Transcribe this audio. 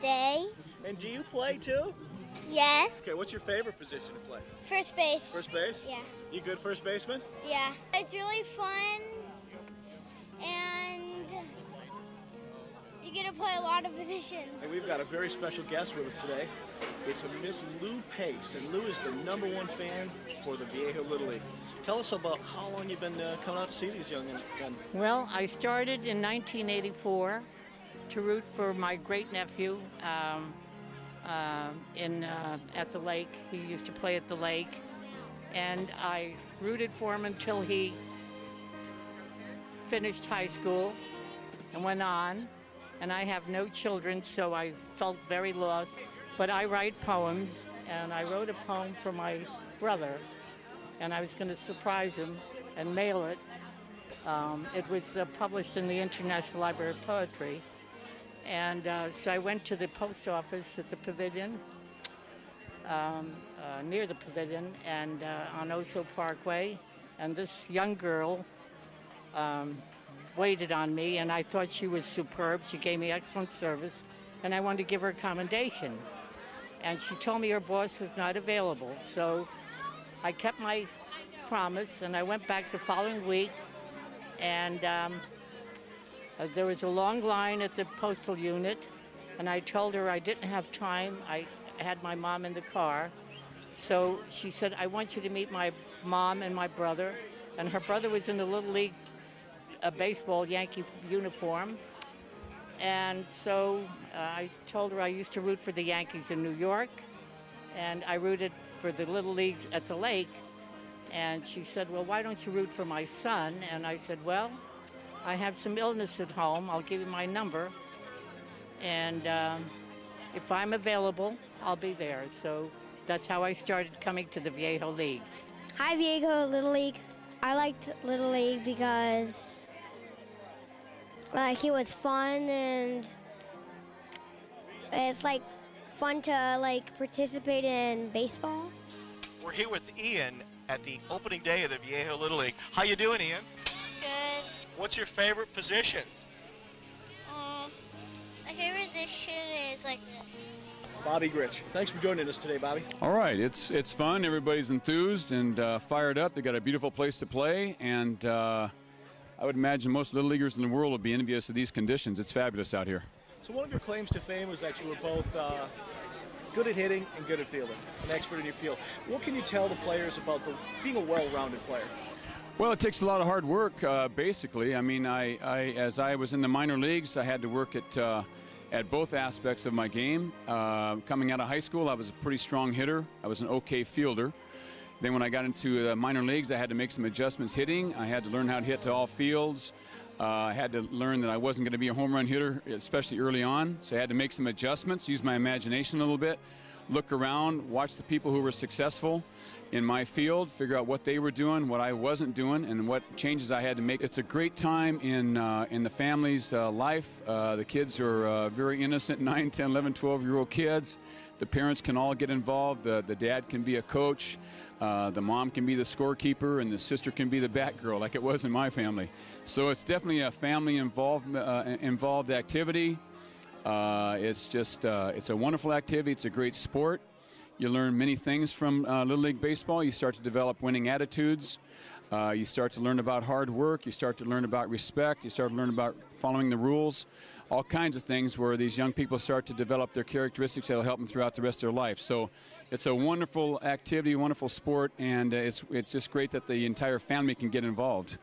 day. And do you play too? Yes. Okay, what's your favorite position to play? First base. First base? Yeah. You good first baseman? Yeah. It's really fun, and you get to play a lot of positions. And we've got a very special guest with us today. It's a Miss Lou Pace, and Lou is the #1 fan for the Viejo Little League. Tell us about how long you've been coming out to see these young men. Well, I started in 1984 to root for my great-nephew at the lake. He used to play at the lake, and I rooted for him until he finished high school and went on. And I have no children, so I felt very lost. But I write poems, and I wrote a poem for my brother, and I was going to surprise him and mail it. It was published in the International Library of Poetry. And so I went to the post office at the pavilion, near the pavilion, and on Oso Parkway. And this young girl waited on me, and I thought she was superb. She gave me excellent service, and I wanted to give her a commendation. And she told me her boss was not available. So I kept my promise, and I went back the following week, and there was a long line at the postal unit, and I told her I didn't have time. I had my mom in the car. So she said, I want you to meet my mom and my brother. And her brother was in the Little League baseball Yankee uniform. And so I told her I used to root for the Yankees in New York, and I rooted for the Little Leagues at the lake. And she said, well, why don't you root for my son? And I said, well, I have some illness at home. I'll give you my number. And if I'm available, I'll be there. So that's how I started coming to the Viejo League. Hi, Viejo Little League. I liked Little League because it was fun, and it's fun to participate in baseball. We're here with Ian at the opening day of the Viejo Little League. How you doing, Ian? Good. What's your favorite position? My favorite position is this. Bobby Grich. Thanks for joining us today, Bobby. All right, it's fun. Everybody's enthused and fired up. They got a beautiful place to play, and I would imagine most little leaguers in the world would be envious of these conditions. It's fabulous out here. So one of your claims to fame was that you were both good at hitting and good at fielding, an expert in your field. What can you tell the players about being a well-rounded player? Well, it takes a lot of hard work, basically. I mean, as I was in the minor leagues, I had to work at both aspects of my game. Coming out of high school, I was a pretty strong hitter. I was an okay fielder. Then when I got into the minor leagues, I had to make some adjustments hitting. I had to learn how to hit to all fields. I had to learn that I wasn't going to be a home run hitter, especially early on. So I had to make some adjustments, use my imagination a little bit, look around, watch the people who were successful in my field, figure out what they were doing, what I wasn't doing, and what changes I had to make. It's a great time in the family's life. The kids are very innocent, 9, 10, 11, 12-year-old kids. The parents can all get involved. The dad can be a coach. The mom can be the scorekeeper, and the sister can be the bat girl, like it was in my family. So it's definitely a family-involved activity. It's a wonderful activity. It's a great sport. You learn many things from Little League Baseball. You start to develop winning attitudes. You start to learn about hard work. You start to learn about respect. You start to learn about following the rules. All kinds of things where these young people start to develop their characteristics that will help them throughout the rest of their life. So it's a wonderful activity, wonderful sport, and it's just great that the entire family can get involved.